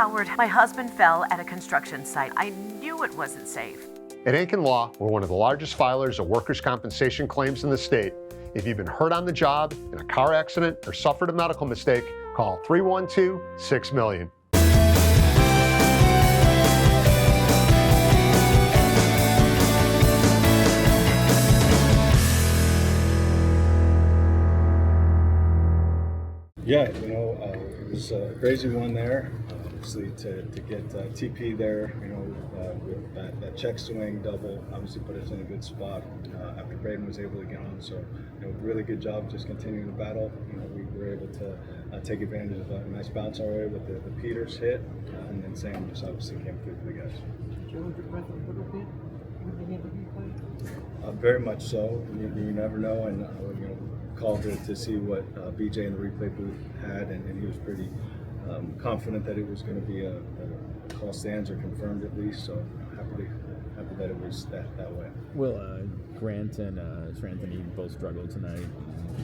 Howard, my husband fell at a construction site. I knew it wasn't safe. At Aiken Law, we're one of the largest filers of workers' compensation claims in the state. If you've been hurt on the job, in a car accident, or suffered a medical mistake, call 312-6-MILLION. Yeah, it was a crazy one there. Obviously, to get TP there, with that check swing double, obviously put us in a good spot after Braden was able to get on. So, really good job just continuing the battle. We were able to take advantage of a nice bounce our way with the Peters hit, and then Sam just obviously came through for the guys. Did you hold your breath a little bit when you had the replay? Very much so. You never know, and called to see what BJ in the replay booth had, and he was pretty confident that it was going to be a call stands or confirmed at least. So happy that it was that way. Well, Grant and Anthony both struggled tonight.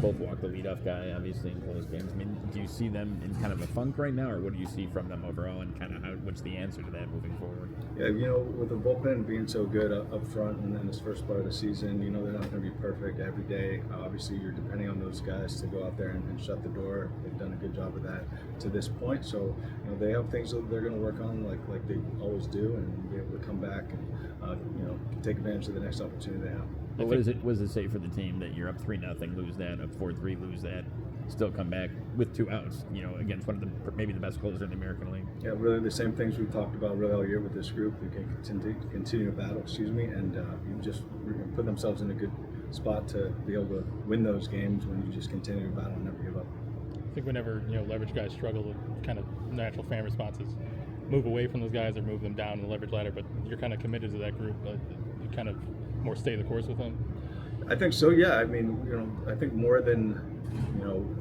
Both walked the leadoff guy, obviously, in close games. I mean, do you see them in kind of a funk right now, or what do you see from them overall, and kind of what's the answer to that moving forward? Yeah, with the bullpen being so good up front and then this first part of the season, they're not going to be perfect every day. Obviously, you're depending on those guys to go out there and shut the door. They've done a good job of that to this point. So, they have things that they're going to work on like they always do, and be able to come back and take advantage of the next opportunity they have. But what does it say for the team that you're up 3-0, lose that, up 4-3, lose that, still come back with 2 outs, against one of maybe the best closers in the American League? Yeah, really the same things we've talked about really all year with this group. We can continue to battle, and you just put themselves in a good spot to be able to win those games when you just continue to battle and never give up. I think whenever leverage guys struggle with kind of natural fan responses, move away from those guys or move them down the leverage ladder, but you're kind of committed to that group. You kind of more stay the course with them. I think so. Yeah. I mean, I think more than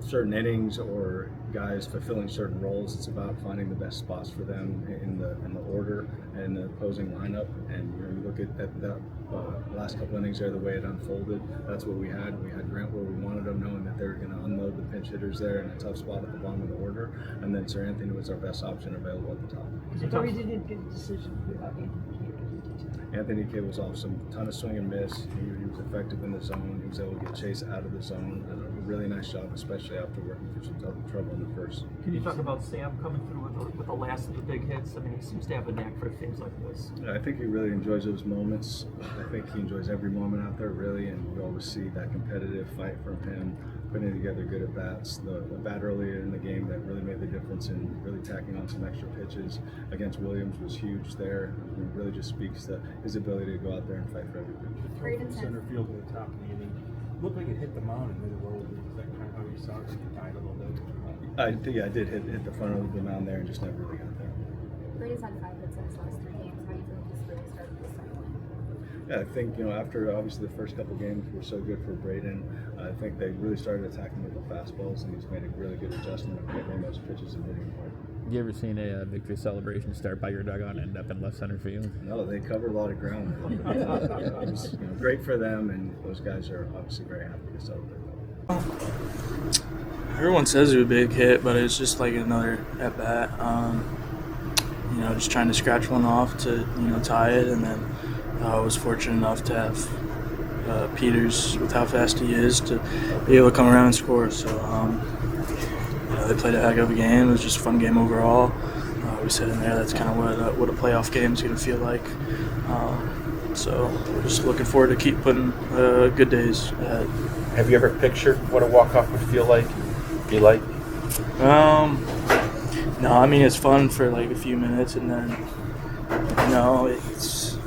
certain innings or guys fulfilling certain roles, it's about finding the best spots for them in the order and the opposing lineup. And you look at that last couple innings there, the way it unfolded. That's what we had. We had Grant where we wanted them, knowing that they were going to unload the pinch hitters there in a tough spot at the bottom of the order. And then Sir Anthony was our best option available at the top. So he didn't get a decision about Anthony K was awesome. Ton of swing and miss. He was effective in the zone. He was able to get Chase out of the zone. Did a really nice job, especially after working through some trouble in the first. Can you talk about Sam coming through with the last of the big hits? I mean, he seems to have a knack for things like this. I think he really enjoys those moments. I think he enjoys every moment out there, really, and we always see that competitive fight from him, putting together good at-bats. The bat earlier in the game that really made the difference in really tacking on some extra pitches against Williams was huge there. It really just speaks to his ability to go out there and fight for every pitch. Braden center field at the top of the inning. Looked like it hit the mound and really rolled. Is that kind of how you saw it? It died a little bit? I think I did hit the front of the mound there and just never really got there. Braden's had 5 hits in his last 3 games. How do you feel like he's really started this cycle? Yeah, I think, after obviously the first couple games were so good for Braden, I think they really started attacking with the fastballs, and he's made a really good adjustment of getting those pitches and hitting hard. You ever seen a victory celebration start by your dugout and end up in left center field? No, they covered a lot of ground. It was great for them, and those guys are obviously very happy to celebrate that. Everyone says it was a big hit, but it's just like another at bat. Just trying to scratch one off to tie it, and then I was fortunate enough to have Peters, with how fast he is, to be able to come around and score. So they played a heck of a game. It was just a fun game overall. We said in there that's kind of what a playoff game is going to feel like. So we're just looking forward to keep putting good days ahead. Have you ever pictured what a walk-off would feel like? Be like? No, I mean it's fun for like a few minutes, and then it's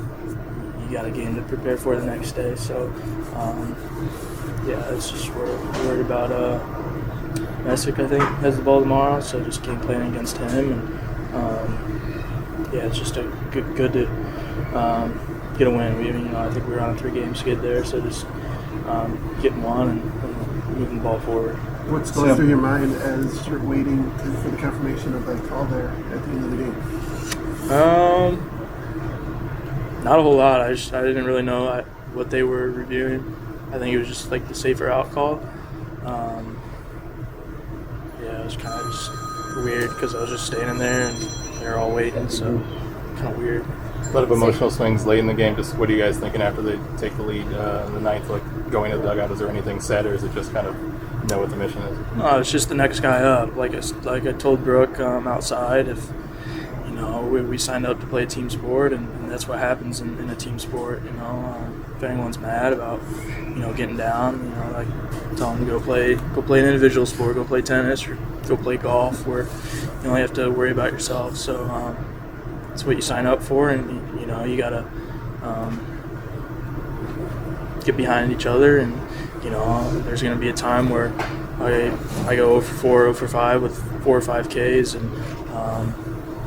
you got a game to prepare for the next day. So it's just we're worried about Messick, I think, has the ball tomorrow, so just game planning against him, and it's just a good to get a win. I think we were on a 3-game skid there, so just getting one and moving the ball forward. What's going through your mind as you're waiting for the confirmation of that call there at the end of the game? Not a whole lot. I didn't really know what they were reviewing. I think it was just like the safer out call. It was kind of just weird because I was just standing there and they're all waiting, so kind of weird. A lot of emotional swings late in the game. Just what are you guys thinking after they take the lead in the ninth? Like going to the dugout, is there anything said, or is it just kind of know what the mission is? No, it's just the next guy up. Like I told Brooke outside, if we signed up to play a team sport, and that's what happens in a team sport. If anyone's mad about getting down, like tell them to go play an individual sport, go play tennis or go play golf, where you only have to worry about yourself. So it's what you sign up for, and you gotta get behind each other. And there's gonna be a time where I go 0 for 4, 0 for 5 with 4 or 5 Ks, and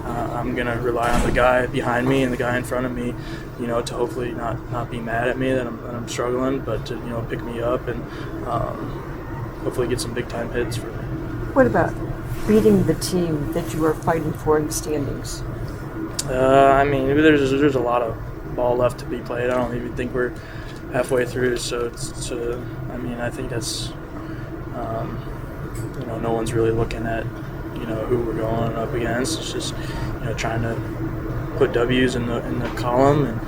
I'm gonna rely on the guy behind me and the guy in front of me, to hopefully not be mad at me that I'm struggling, but to pick me up and hopefully get some big time hits for me. What about beating the team that you are fighting for in the standings? There's a lot of ball left to be played. I don't even think we're halfway through, so I think that's no one's really looking at who we're going up against. It's just trying to put W's in the column and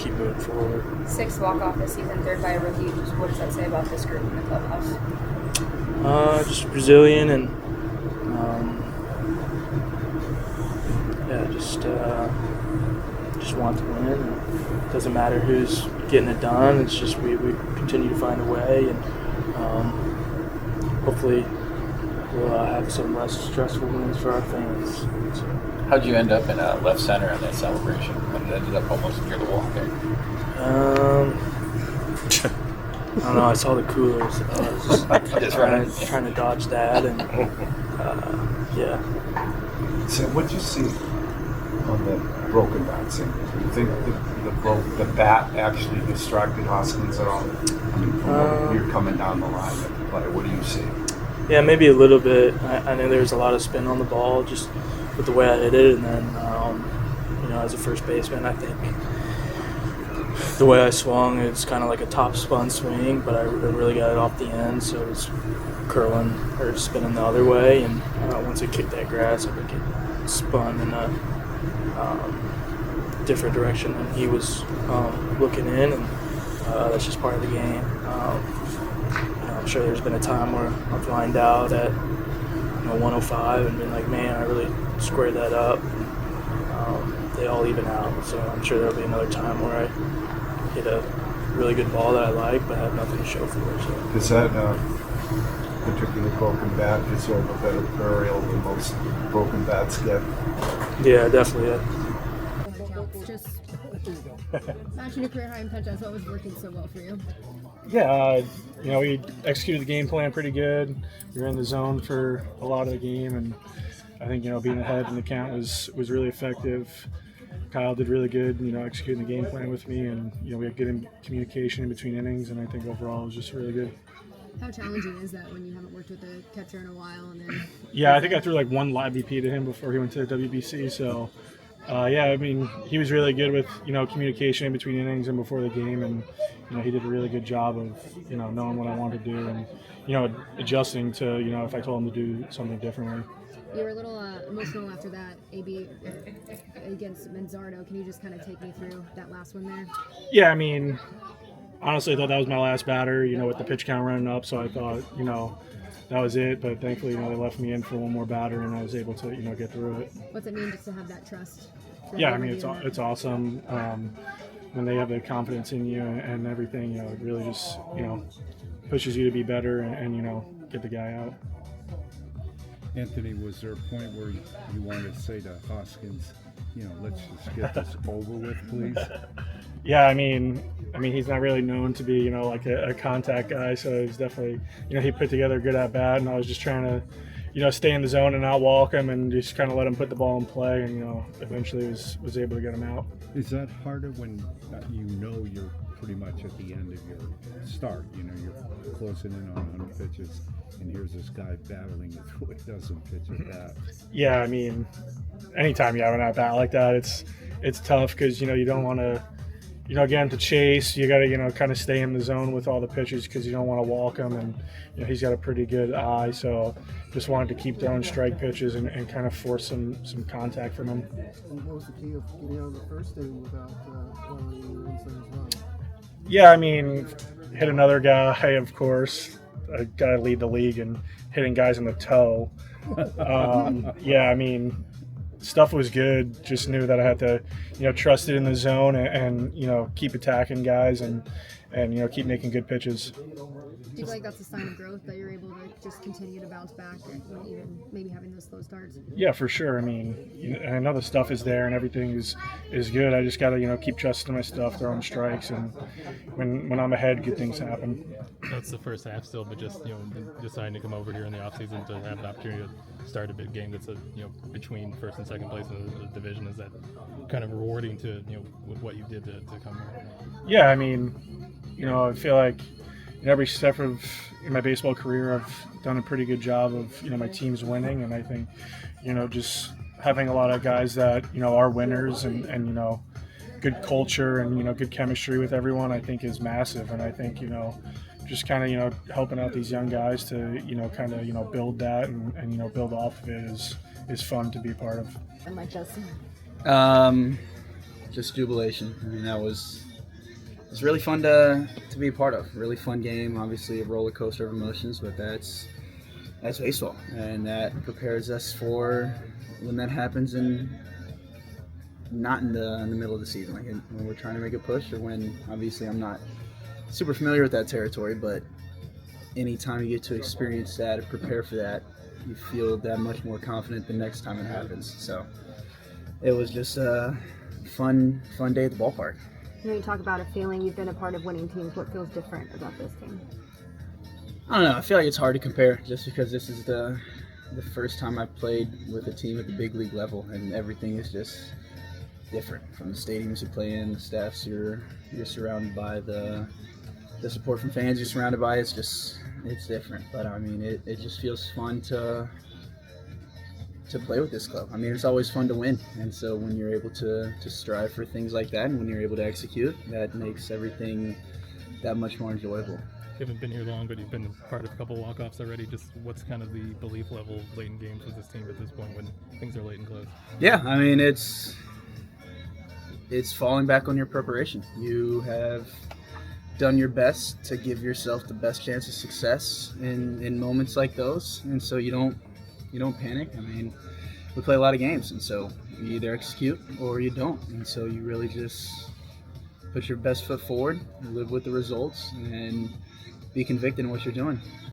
keep moving forward. 6th walk-off this season, 3rd by a rookie. What does that say about this group in the clubhouse? Just resilient and just want to win. And it doesn't matter who's getting it done. It's just we continue to find a way, and hopefully we'll have some less stressful wins for our fans. So. How'd you end up in left center on that celebration when it ended up almost near the wall there? I don't know. I saw the coolers. I was just trying to dodge that, and yeah. So, what'd you see on the broken bat scene? Do you think the bat actually distracted Hoskins at all? I mean, from you're coming down the line at the play, what do you see? Yeah, maybe a little bit. I know there was a lot of spin on the ball just with the way I hit it, and then as a first baseman, I think the way I swung, it's kind of like a top spun swing, but I really got it off the end, so it was curling or spinning the other way, and once it kicked that grass, I think it spun in a different direction than he was looking in, and that's just part of the game. I'm sure there's been a time where I've lined out at 105 and been like, man, I really squared that up. They all even out, so I'm sure there'll be another time where I hit a really good ball that I like, but have nothing to show for it. So. Is that particular broken bat is sort of a better burial than most broken bats get? Yeah, definitely. Just matching your career high in touchdowns. What was working so well for you? Yeah, we executed the game plan pretty good. We were in the zone for a lot of the game, and I think being ahead in the count was really effective. Kyle did really good, executing the game plan with me, and we had good communication in between innings, and I think overall it was just really good. How challenging is that when you haven't worked with a catcher in a while? And then yeah, I think I threw like one live BP to him before he went to the WBC, so he was really good with communication in between innings and before the game, and he did a really good job of knowing what I wanted to do and adjusting to if I told him to do something differently. You were a little emotional after that AB against Manzardo. Can you just kind of take me through that last one there? Yeah, honestly, I thought that was my last batter, with the pitch count running up, so I thought, that was it. But thankfully, they left me in for one more batter, and I was able to, get through it. What's it mean just to have that trust? Yeah, it's awesome. When they have the confidence in you and everything, it really just, pushes you to be better and get the guy out. Anthony, was there a point where you wanted to say to Hoskins, let's just get this over with, please? Yeah, he's not really known to be, like a contact guy, so he's definitely, he put together a good at bat, and I was just trying to, stay in the zone and not walk him and just kind of let him put the ball in play, and eventually was able to get him out. Is that harder when you're pretty much at the end of your start? You're closing in on 100 pitches, and here's this guy battling it through it doesn't pitch at bat. Yeah, anytime you have an at bat like that, it's tough because you don't want to again, to chase, you got to, kind of stay in the zone with all the pitches because you don't want to walk him. And, he's got a pretty good eye. So just wanted to keep throwing strike pitches and kind of force some contact from him. And what was the key of getting out of the first inning without allowing any runs there as well? Yeah, hit another guy, of course. I got to lead the league in hitting guys in the toe. Stuff was good. Just knew that I had to, trust it in the zone and keep attacking guys and keep making good pitches. Do you feel like that's a sign of growth that you're able to just continue to bounce back, even maybe having those slow starts? Yeah, for sure. I know the stuff is there and everything is good. I just got to keep trusting my stuff, throwing strikes, and when I'm ahead, good things happen. That's the first half still, but just deciding to come over here in the offseason to have an opportunity to start a big game that's between first and second place in the division, is that kind of rewarding to with what you did to come here? Yeah, I feel like every step of my baseball career, I've done a pretty good job of my team's winning, and I think just having a lot of guys that are winners and good culture and good chemistry with everyone, I think is massive. And I think just kind of helping out these young guys to kind of build that and build off of it is fun to be a part of. And like Justin, just jubilation. It's really fun to be a part of. Really fun game. Obviously a roller coaster of emotions, but that's baseball, and that prepares us for when that happens and not in the middle of the season, like when we're trying to make a push, or when obviously I'm not super familiar with that territory, but anytime you get to experience that and prepare for that, you feel that much more confident the next time it happens. So it was just a fun day at the ballpark. You talk about a feeling. You've been a part of winning teams. What feels different about this team? I don't know. I feel like it's hard to compare just because this is the first time I've played with a team at the big league level, and everything is just different. From the stadiums you play in, the staffs you're surrounded by, the support from fans you're surrounded by. It's different. But it just feels fun to play with this club. It's always fun to win, and so when you're able to strive for things like that, and when you're able to execute, that makes everything that much more enjoyable. You haven't been here long, but you've been part of a couple walk-offs already. Just what's kind of the belief level late in games with this team at this point when things are late and close? Yeah, it's falling back on your preparation. You have done your best to give yourself the best chance of success in moments like those, and so you don't panic. We play a lot of games, and so you either execute or you don't, and so you really just put your best foot forward, live with the results, and be convicted in what you're doing.